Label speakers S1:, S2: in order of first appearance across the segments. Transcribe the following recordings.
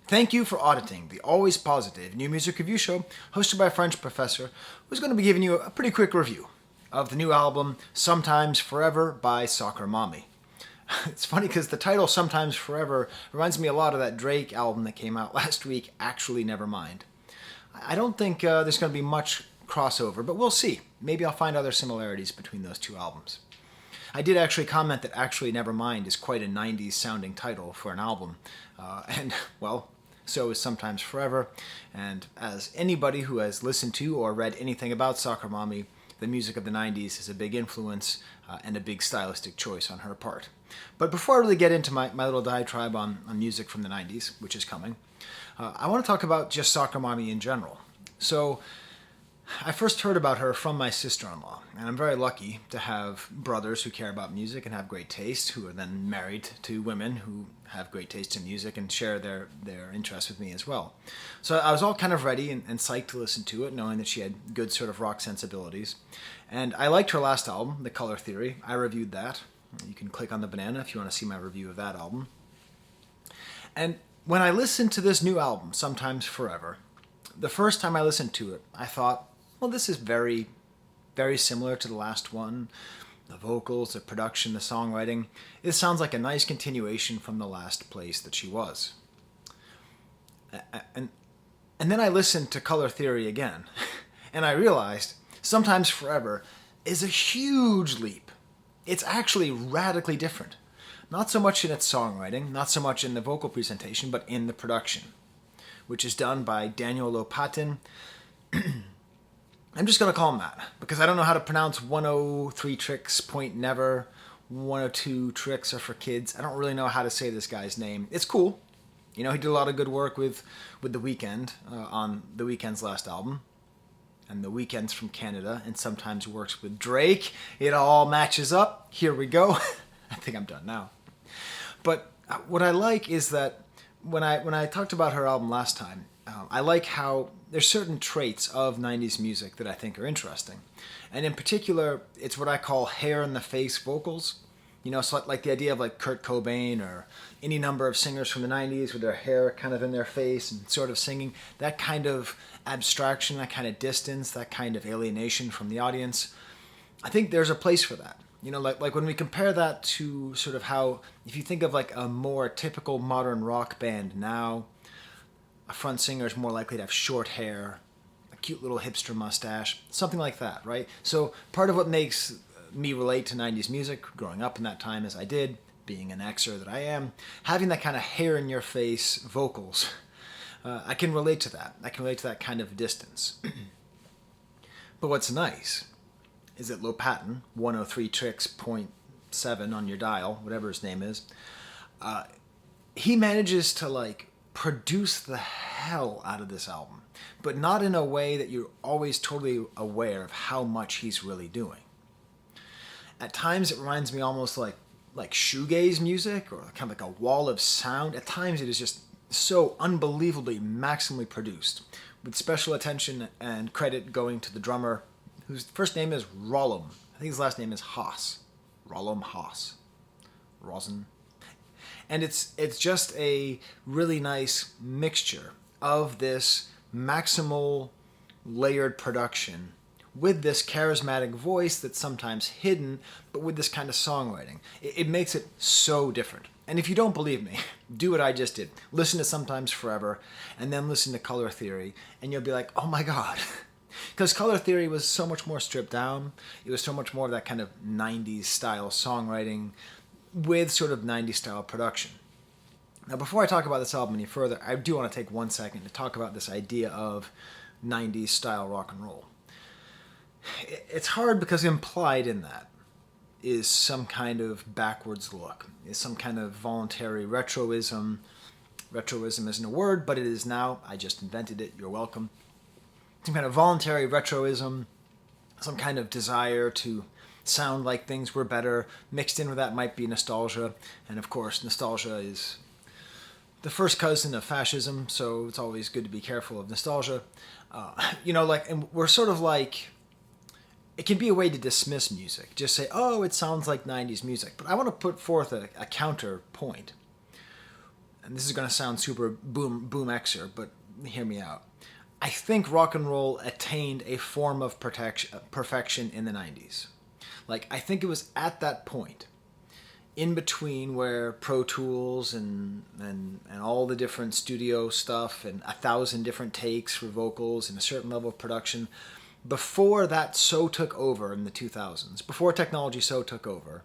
S1: Thank you for auditing the always positive new music review show hosted by a French professor who's going to be giving you a pretty quick review of the new album Sometimes Forever by Soccer Mommy. It's funny because the title Sometimes Forever reminds me a lot of that Drake album that came out last week, Actually Never Mind. I don't think there's going to be much crossover, but we'll see. Maybe I'll find other similarities between those two albums. I did actually comment that Actually Never Mind is quite a 90s sounding title for an album. Well, so is Sometimes Forever. And as anybody who has listened to or read anything about Soccer Mommy, the music of the 90s is a big influence and a big stylistic choice on her part. But before I really get into my little diatribe on music from the 90s, which is coming, I want to talk about just Soccer Mommy in general. So, I first heard about her from my sister-in-law, and I'm very lucky to have brothers who care about music and have great taste, who are then married to women who have great taste in music and share their interests with me as well. So I was all kind of ready and psyched to listen to it, knowing that she had good sort of rock sensibilities. And I liked her last album, The Color Theory. I reviewed that. You can click on the banana if you want to see my review of that album. And when I listened to this new album, Sometimes Forever, the first time I listened to it, I thought, well, this is very, very similar to the last one. The vocals, the production, the songwriting. It sounds like a nice continuation from the last place that she was. And then I listened to Color Theory again, and I realized Sometimes Forever is a huge leap. It's actually radically different. Not so much in its songwriting, not so much in the vocal presentation, but in the production, which is done by Daniel Lopatin. I'm just going to call him that, because I don't know how to pronounce 103trix.never. 102 tricks are for kids. I don't really know how to say this guy's name. It's cool. You know, he did a lot of good work with The Weeknd on The Weeknd's last album. And The Weeknd's from Canada and sometimes works with Drake. It all matches up. Here we go. I think I'm done now. But what I like is that when I talked about her album last time, I like how there's certain traits of 90s music that I think are interesting. And in particular, it's what I call hair-in-the-face vocals. You know, so like the idea of like Kurt Cobain or any number of singers from the 90s with their hair kind of in their face and sort of singing. That kind of abstraction, that kind of distance, that kind of alienation from the audience. I think there's a place for that. You know, like when we compare that to sort of how, if you think of like a more typical modern rock band now, a front singer is more likely to have short hair, a cute little hipster mustache, something like that, right? So part of what makes me relate to 90s music, growing up in that time as I did, being an Xer that I am, having that kind of hair-in-your-face vocals, I can relate to that. I can relate to that kind of distance. But what's nice is that Lopatin, 103trix.7 on your dial, whatever his name is, he manages to like produce the hell out of this album, but not in a way that you're always totally aware of how much he's really doing. At times it reminds me almost like shoegaze music or kind of like a wall of sound. At times it is just so unbelievably maximally produced, with special attention and credit going to the drummer, whose first name is Rollum. I think his last name is Haas. Rollum Haas. Rosen. And it's just a really nice mixture of this maximal layered production with this charismatic voice that's sometimes hidden, but with this kind of songwriting. It makes it so different. And if you don't believe me, do what I just did. Listen to Sometimes Forever, and then listen to Color Theory, and you'll be like, oh my god. Because Color Theory was so much more stripped down. It was so much more of that kind of 90s style songwriting with sort of 90s style production. Now, before I talk about this album any further, I do want to take 1 second to talk about this idea of 90s style rock and roll. It's hard because implied in that is some kind of backwards look, is some kind of voluntary retroism. Retroism isn't a word, but it is now. I just invented it. You're welcome. Some kind of voluntary retroism, some kind of desire to sound like things were better. Mixed in with that might be nostalgia. And of course, nostalgia is the first cousin of fascism, so it's always good to be careful of nostalgia. And we're sort of like, it can be a way to dismiss music. Just say, oh, it sounds like 90s music. But I want to put forth a counterpoint. and this is going to sound super boom Xer, but hear me out. I think rock and roll attained a form of perfection in the 90s. Like, I think it was at that point, in between where Pro Tools and all the different studio stuff and 1,000 different takes for vocals and a certain level of production, before that so took over in the 2000s, before technology so took over,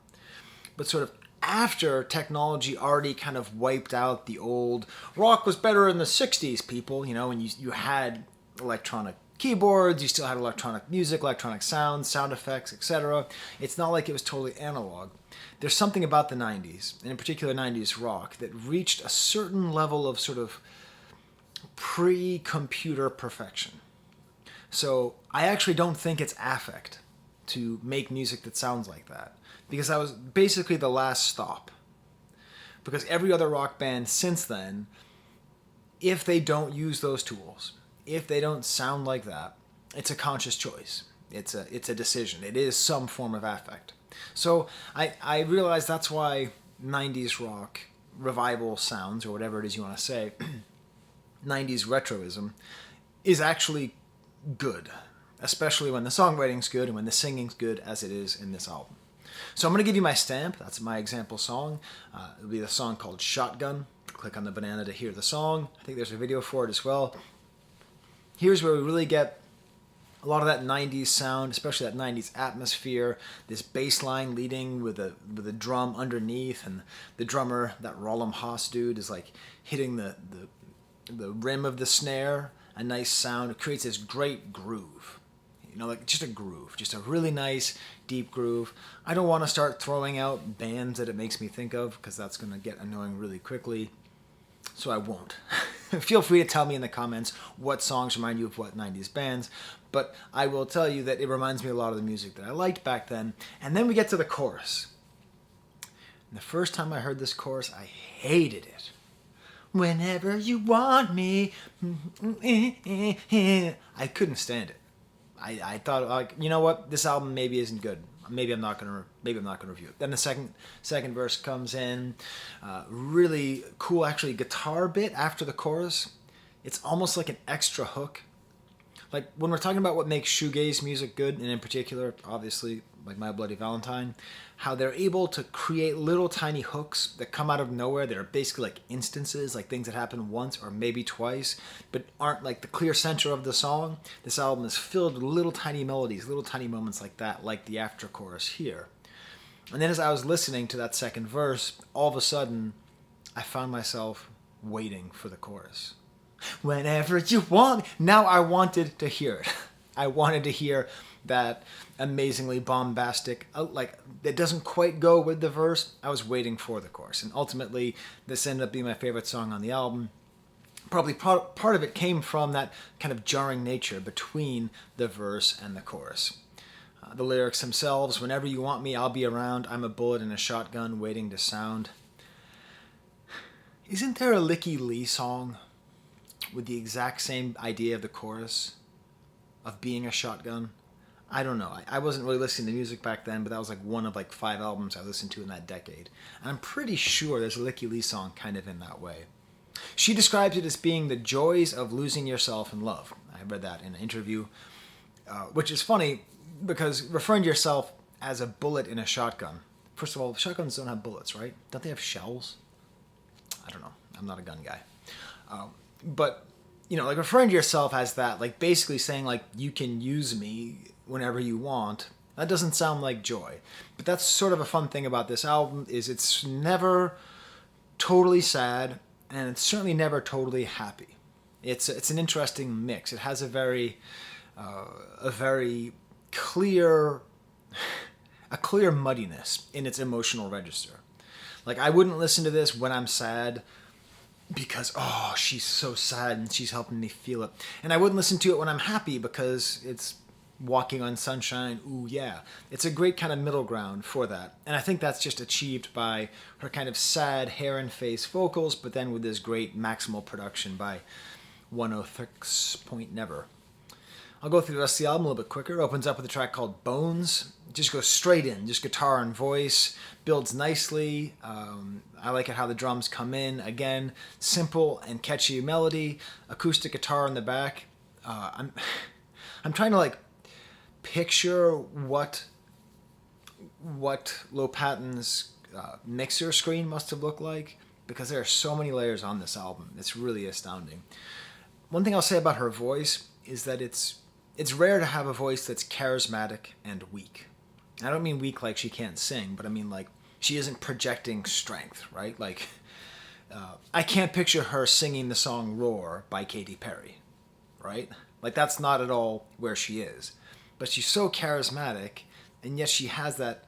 S1: but sort of after technology already kind of wiped out the old rock was better in the 60s people, and you had electronic keyboards, you still had electronic music, electronic sounds, sound effects, etc. It's not like it was totally analog. There's something about the 90s, and in particular 90s rock, that reached a certain level of sort of pre-computer perfection. So I actually don't think it's affect to make music that sounds like that, because that was basically the last stop. Because every other rock band since then, if they don't use those tools, if they don't sound like that, it's a conscious choice. It's a decision. It is some form of affect. So I realize that's why 90s rock revival sounds, or whatever it is you want to say, 90s retroism, is actually good, especially when the songwriting's good and when the singing's good, as it is in this album. So I'm going to give you my stamp. That's my example song. It'll be the song called Shotgun. Click on the banana to hear the song. I think there's a video for it as well. Here's where we really get a lot of that 90s sound, especially that 90s atmosphere, this bass line leading with a drum underneath, and the drummer, that Rollum Haas dude, is like hitting the rim of the snare. A nice sound. It creates this great groove. Like just a groove. Just a really nice, deep groove. I don't want to start throwing out bands that it makes me think of, because that's going to get annoying really quickly. So I won't. Feel free to tell me in the comments what songs remind you of what 90s bands. But I will tell you that it reminds me a lot of the music that I liked back then. And then we get to the chorus. And the first time I heard this chorus, I hated it. Whenever you want me, I couldn't stand it. I thought, like, you know what, this album maybe isn't good. Maybe I'm not gonna review it. Then the second verse comes in, really cool actually guitar bit after the chorus. It's almost like an extra hook. Like when we're talking about what makes shoegaze music good, and in particular, obviously, like My Bloody Valentine, how they're able to create little tiny hooks that come out of nowhere. They're basically like instances, like things that happen once or maybe twice, but aren't like the clear center of the song. This album is filled with little tiny melodies, little tiny moments like that, like the after chorus here. And then as I was listening to that second verse, all of a sudden, I found myself waiting for the chorus. Whenever you want. Now I wanted to hear it. I wanted to hear that amazingly bombastic, like, it doesn't quite go with the verse. I was waiting for the chorus. And ultimately, this ended up being my favorite song on the album. Probably part of it came from that kind of jarring nature between the verse and the chorus. The lyrics themselves, whenever you want me, I'll be around. I'm a bullet in a shotgun waiting to sound. Isn't there a Licky Lee song with the exact same idea of the chorus, of being a shotgun? I don't know. I wasn't really listening to music back then, but that was like one of like 5 albums I listened to in that decade. And I'm pretty sure there's a Licky Lee song kind of in that way. She describes it as being the joys of losing yourself in love. I read that in an interview, which is funny because referring to yourself as a bullet in a shotgun. First of all, shotguns don't have bullets, right? Don't they have shells? I don't know. I'm not a gun guy. But, like referring to yourself as that, like basically saying like you can use me whenever you want, that doesn't sound like joy. But that's sort of a fun thing about this album, is it's never totally sad, and it's certainly never totally happy. It's an interesting mix. It has a very clear muddiness in its emotional register. Like I wouldn't listen to this when I'm sad, because, oh, she's so sad and she's helping me feel it. And I wouldn't listen to it when I'm happy because it's walking on sunshine, ooh yeah. It's a great kind of middle ground for that. And I think that's just achieved by her kind of sad hair and face vocals, but then with this great maximal production by oneohtrix.never. I'll go through the rest of the album a little bit quicker. It opens up with a track called Bones. Just goes straight in, just guitar and voice. Builds nicely. I like it how the drums come in. Again, simple and catchy melody. Acoustic guitar in the back. I'm trying to like picture what Low Patton's mixer screen must have looked like, because there are so many layers on this album. It's really astounding. One thing I'll say about her voice is that it's rare to have a voice that's charismatic and weak. I don't mean weak like she can't sing, but I mean like she isn't projecting strength, right? Like I can't picture her singing the song Roar by Katy Perry, right? Like that's not at all where she is. But she's so charismatic, and yet she has that,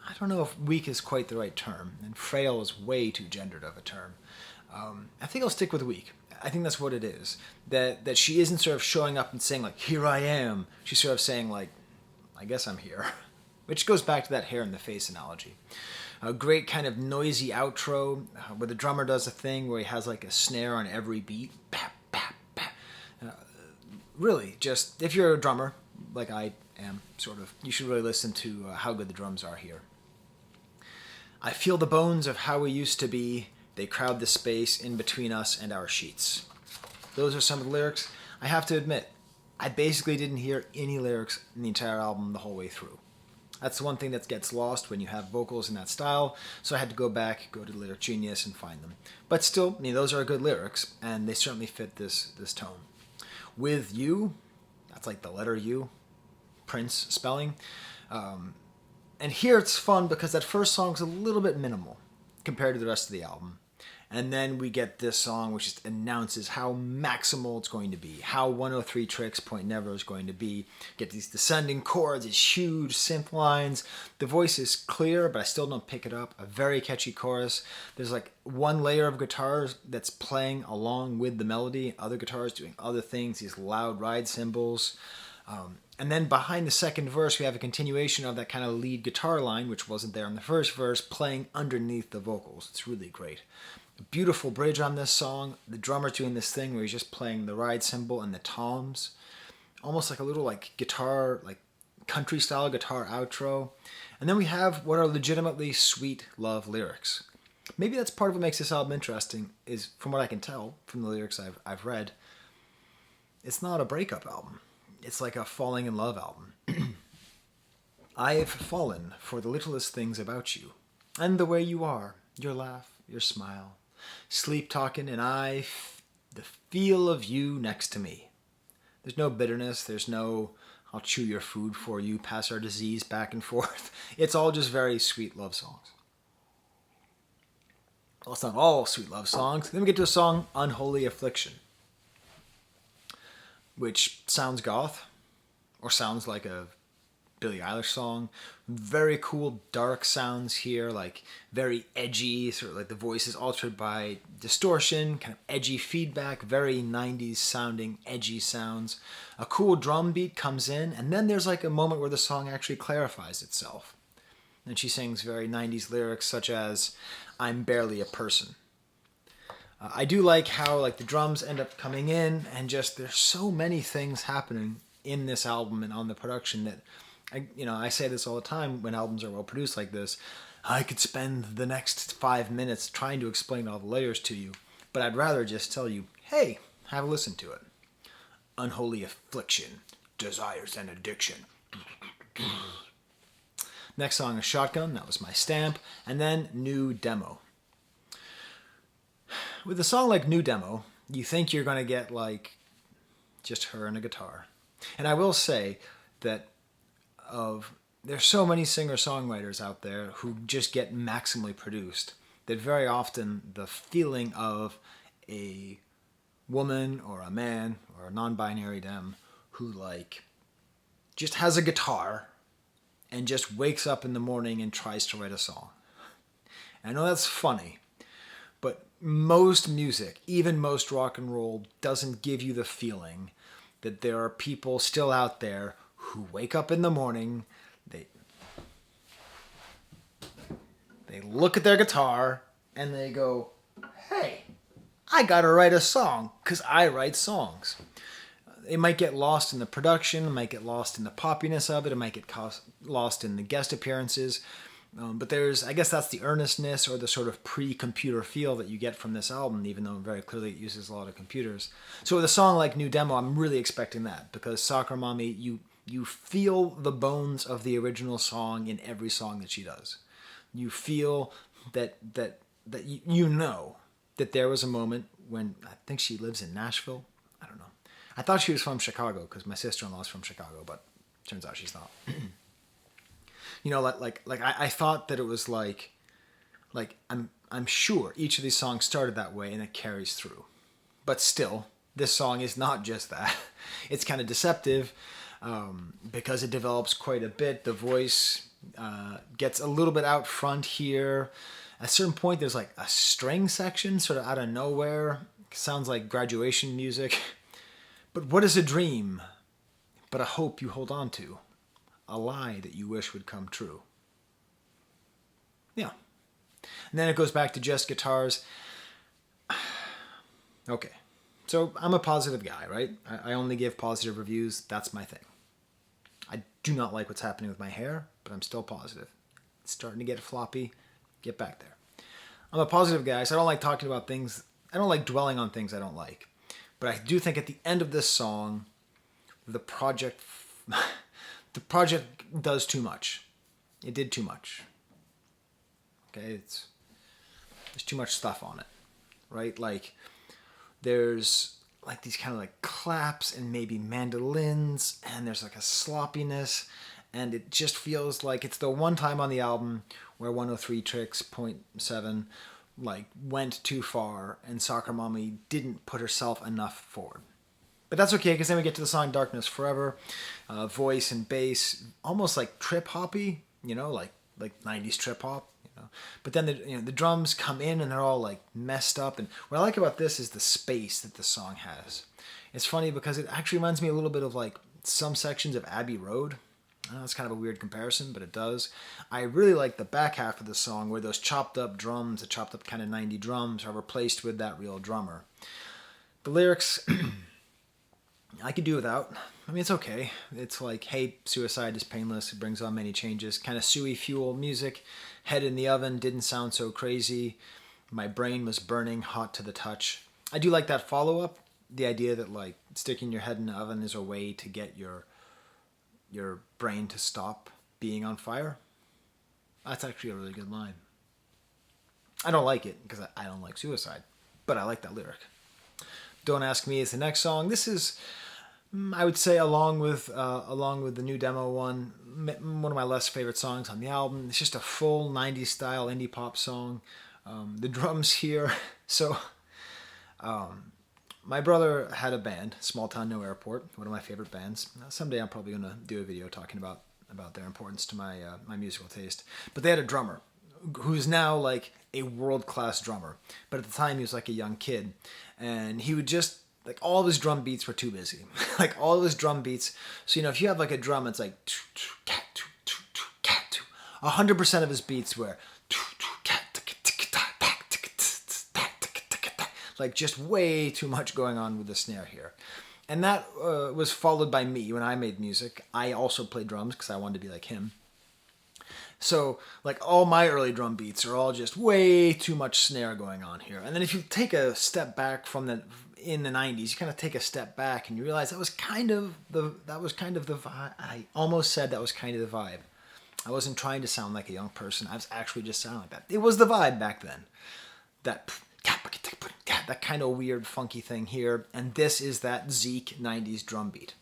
S1: I don't know if weak is quite the right term, and frail is way too gendered of a term. I think I'll stick with weak. I think that's what it is. That she isn't sort of showing up and saying like, here I am. She's sort of saying like, I guess I'm here. Which goes back to that hair in the face analogy. A great kind of noisy outro where the drummer does a thing where he has like a snare on every beat. Bap, bap, bap. Really, just if you're a drummer, like I am, sort of, you should really listen to how good the drums are here. I feel the bones of how we used to be. They crowd the space in between us and our sheets. Those are some of the lyrics. I have to admit, I basically didn't hear any lyrics in the entire album the whole way through. That's the one thing that gets lost when you have vocals in that style, so I had to go back, go to Lyric Genius and find them. But still, those are good lyrics, and they certainly fit this tone. With You, that's like the letter U, Prince spelling. And here it's fun because that first song's a little bit minimal compared to the rest of the album. And then we get this song which just announces how maximal it's going to be, how 103trix.never is going to be. Get these descending chords, these huge synth lines. The voice is clear, but I still don't pick it up. A very catchy chorus. There's like one layer of guitars that's playing along with the melody. Other guitars doing other things, these loud ride cymbals. And then behind the second verse, we have a continuation of that kind of lead guitar line, which wasn't there in the first verse, playing underneath the vocals. It's really great. A beautiful bridge on this song. The drummer's doing this thing where he's just playing the ride cymbal and the toms. Almost like a little like guitar, like country style guitar outro. And then we have what are legitimately sweet love lyrics. Maybe that's part of what makes this album interesting, is from what I can tell from the lyrics I've read, it's not a breakup album. It's like a falling in love album. I've fallen for the littlest things about you, and the way you are, your laugh, your smile, sleep talking, and the feel of you next to me. There's no bitterness, there's no I'll chew your food for you, pass our disease back and forth. It's all just very sweet love songs. Well, it's not all sweet love songs. Then we get to a song, Unholy Affliction, which sounds goth, or sounds like a Billie Eilish song. Very cool dark sounds here, like very edgy, sort of like the voice is altered by distortion, kind of edgy feedback, very 90s sounding edgy sounds. A cool drum beat comes in, and then there's like a moment where the song actually clarifies itself. And she sings very 90s lyrics such as, I'm barely a person. I do like how like the drums end up coming in, and just there's so many things happening in this album and on the production that I say this all the time when albums are well produced like this. I could spend the next 5 minutes trying to explain all the layers to you, but I'd rather just tell you, hey, have a listen to it. Unholy Affliction, Desires and Addiction. Next song is Shotgun, that was my stamp, and then New Demo. With a song like New Demo, you think you're going to get like just her and a guitar. And I will say that there's so many singer-songwriters out there who just get maximally produced that very often the feeling of a woman or a man or a non-binary dem who like just has a guitar and just wakes up in the morning and tries to write a song. I know that's funny, but most music, even most rock and roll, doesn't give you the feeling that there are people still out there who wake up in the morning, they look at their guitar, and they go, hey, I gotta write a song, because I write songs. it might get lost in the production, it might get lost in the poppiness of it, it might get lost in the guest appearances. But there's, I guess that's the earnestness or the sort of pre-computer feel that you get from this album, even though very clearly it uses a lot of computers. So with a song like New Demo, I'm really expecting that, because Soccer Mommy, you feel the bones of the original song in every song that she does. You feel that you know that there was a moment when, I think she lives in Nashville. I don't know. I thought she was from Chicago because my sister-in-law is from Chicago, but turns out she's not. You know, like I thought that it was like I'm sure each of these songs started that way and it carries through. But still, this song is not just that. It's kind of deceptive because it develops quite a bit. The voice gets a little bit out front here. At a certain point, there's like a string section sort of out of nowhere. Sounds like graduation music. But what is a dream but a hope you hold on to? A lie that you wish would come true. Yeah. And then it goes back to just guitars. Okay. So I'm a positive guy, right? I only give positive reviews. That's my thing. I do not like what's happening with my hair, but I'm still positive. It's starting to get floppy. Get back there. I'm a positive guy, so I don't like talking about things. I don't like dwelling on things I don't like. But I do think at the end of this song, the project does too much. It did too much. Okay, there's too much stuff on it, right? Like there's like these kind of like claps and maybe mandolins, and there's like a sloppiness, and it just feels like it's the one time on the album where 103.7 like went too far, and Soccer Mommy didn't put herself enough forward. But that's okay, because then we get to the song Darkness Forever. Voice and bass, almost like trip-hoppy, you know, like 90s trip-hop. You know. But then the drums come in and they're all like messed up. And what I like about this is the space that the song has. It's funny because it actually reminds me a little bit of like some sections of Abbey Road. I know it's kind of a weird comparison, but it does. I really like the back half of the song where those chopped up drums, the chopped up kind of 90 drums, are replaced with that real drummer. The lyrics... I could do without. I mean, it's okay. It's like, hey, suicide is painless. It brings on many changes. Kind of suey fuel music. Head in the oven didn't sound so crazy. My brain was burning hot to the touch. I do like that follow-up. The idea that like sticking your head in the oven is a way to get your brain to stop being on fire. That's actually a really good line. I don't like it because I don't like suicide, but I like that lyric. Don't Ask Me is the next song. This is, I would say, along with the New Demo one of my less favorite songs on the album. It's just a full 90s style indie pop song. The drums here. So, my brother had a band, Small Town No Airport, one of my favorite bands. Someday I'm probably going to do a video talking about their importance to my musical taste. But they had a drummer who's now like a world-class drummer. But at the time he was like a young kid. And he would just, like all of his drum beats were too busy. Like all of his drum beats. So, if you have like a drum, it's like 100% of his beats were like just way too much going on with the snare here. And that was followed by me when I made music. I also played drums because I wanted to be like him. So, like, all my early drum beats are all just way too much snare going on here. And then if you take a step back in the 90s, you kind of take a step back and you realize that was kind of the vibe. I almost said that was kind of the vibe. I wasn't trying to sound like a young person. I was actually just sounding like that. It was the vibe back then. That kind of weird, funky thing here. And this is that Zeke 90s drum beat.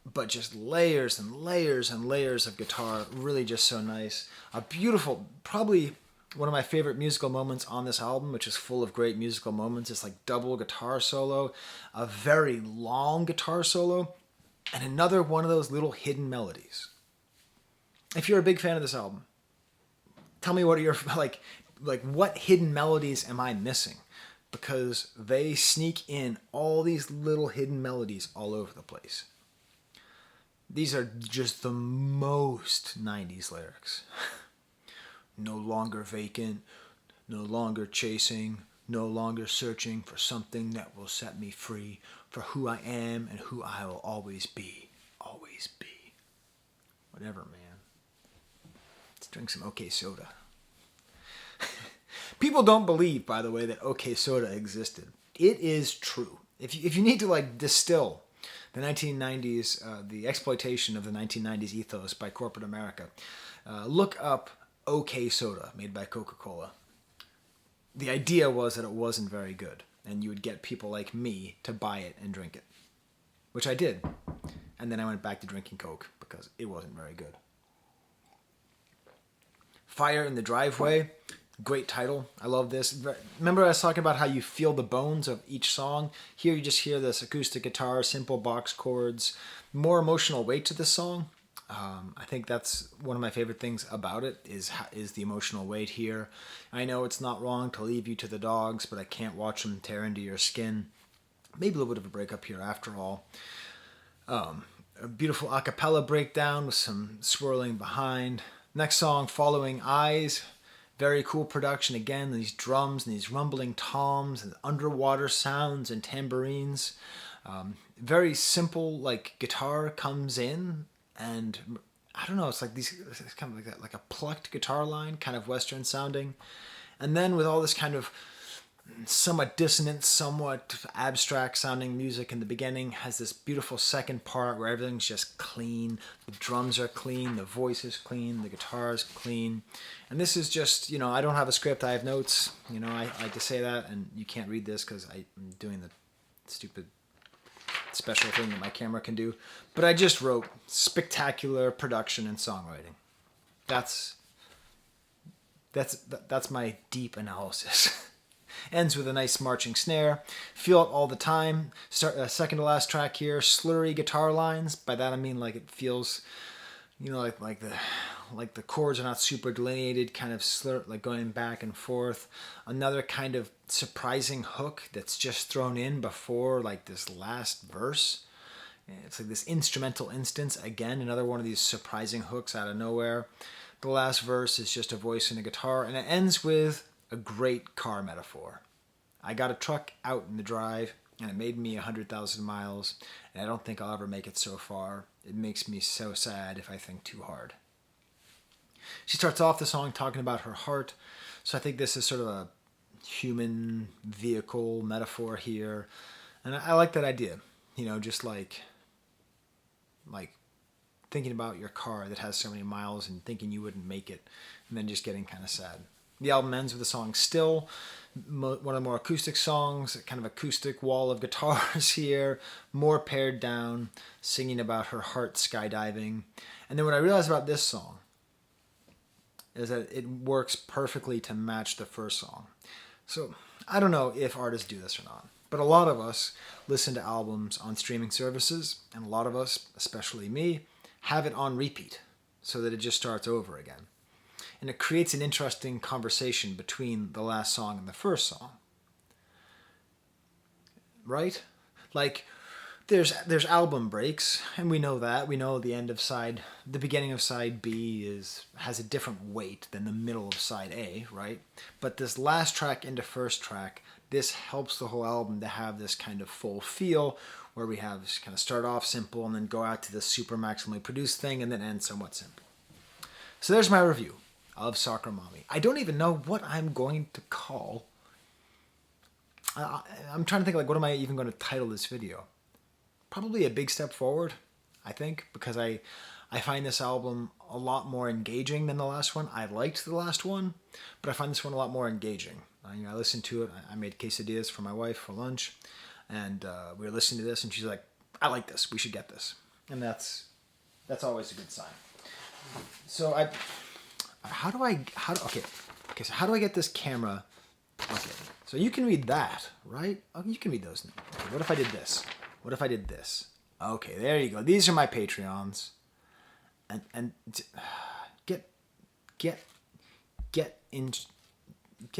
S1: But just layers and layers and layers of guitar, really just so nice. A beautiful, probably one of my favorite musical moments on this album, which is full of great musical moments. It's like double guitar solo, a very long guitar solo, and another one of those little hidden melodies. If you're a big fan of this album, tell me what are your, like what hidden melodies am I missing? Because they sneak in all these little hidden melodies all over the place. These are just the most 90s lyrics. No longer vacant, no longer chasing, No longer searching for something that will set me free, for who I am and who I will always be. Always be. Whatever, man. Let's drink some OK Soda. People don't believe, by the way, that OK Soda existed. It is true. If you need to like distill the 1990s, the exploitation of the 1990s ethos by corporate America, look up OK Soda made by Coca-Cola. The idea was that it wasn't very good, and you would get people like me to buy it and drink it, which I did. And then I went back to drinking Coke because it wasn't very good. Fire in the Driveway, great title. I love this. Remember I was talking about how you feel the bones of each song? Here you just hear this acoustic guitar, simple box chords, more emotional weight to the song. I think that's one of my favorite things about it is the emotional weight here. I know it's not wrong to leave you to the dogs, but I can't watch them tear into your skin. Maybe a little bit of a breakup here after all. A beautiful a cappella breakdown with some swirling behind. Next song, Following Eyes. Very cool production again. These drums and these rumbling toms and underwater sounds and tambourines. Very simple like guitar comes in. And I don't know, it's like it's kind of like that, like a plucked guitar line, kind of Western sounding. And then with all this kind of somewhat dissonant, somewhat abstract sounding music in the beginning, has this beautiful second part where everything's just clean. The drums are clean, the voice is clean, the guitar is clean. And this is just, I don't have a script, I have notes. I like to say that, and you can't read this because I'm doing the stupid special thing that my camera can do, but I just wrote spectacular production and songwriting. That's my deep analysis. Ends with a nice marching snare. Feel it all the time. Second to last track here, slurry guitar lines. By that I mean like it feels, like the chords are not super delineated, kind of slur, like going back and forth. Another kind of surprising hook that's just thrown in before like this last verse. It's like this instrumental instance. Again, another one of these surprising hooks out of nowhere. The last verse is just a voice and a guitar, and it ends with a great car metaphor. I got a truck out in the drive, and it made me 100,000 miles, and I don't think I'll ever make it so far. It makes me so sad if I think too hard. She starts off the song talking about her heart, so I think this is sort of a human vehicle metaphor here, and I like that idea. Just like thinking about your car that has so many miles and thinking you wouldn't make it, and then just getting kind of sad. The album ends with the song Still, one of the more acoustic songs, kind of acoustic wall of guitars here, more pared down, singing about her heart skydiving. And then what I realized about this song is that it works perfectly to match the first song. So I don't know if artists do this or not, but a lot of us listen to albums on streaming services, and a lot of us, especially me, have it on repeat so that it just starts over again. And it creates an interesting conversation between the last song and the first song. Right? Like, there's album breaks, and we know that. We know the beginning of side B has a different weight than the middle of side A, right? But this last track into first track, this helps the whole album to have this kind of full feel where we have this kind of start off simple and then go out to this super maximally produced thing and then end somewhat simple. So there's my review of Soccer Mommy. I don't even know what I'm going to call. I'm trying to think, like, what am I even going to title this video? Probably a big step forward, I think, because I find this album a lot more engaging than the last one. I liked the last one, but I find this one a lot more engaging. I listened to it. I made quesadillas for my wife for lunch, and we were listening to this, and she's like, "I like this. We should get this," and that's always a good sign. So how do I get this camera? Okay, so you can read that, right? Oh, you can read those. Okay, what if I did this? What if I did this? Okay, there you go. These are my Patreons, and get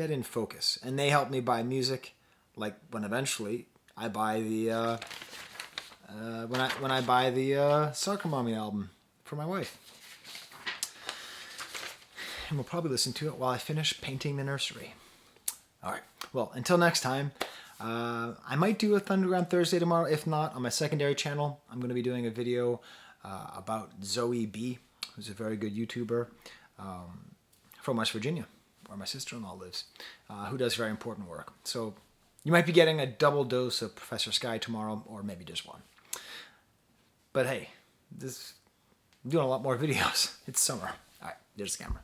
S1: in focus, and they help me buy music. Like when eventually I buy the when I buy the Soccer Mommy album for my wife. And we'll probably listen to it while I finish painting the nursery. All right. Well, until next time, I might do a Thunderground Thursday tomorrow. If not, on my secondary channel, I'm going to be doing a video about Zoe B, who's a very good YouTuber from West Virginia, where my sister-in-law lives, who does very important work. So you might be getting a double dose of Professor Sky tomorrow, or maybe just one. But hey, I'm doing a lot more videos. It's summer. All right, there's the camera.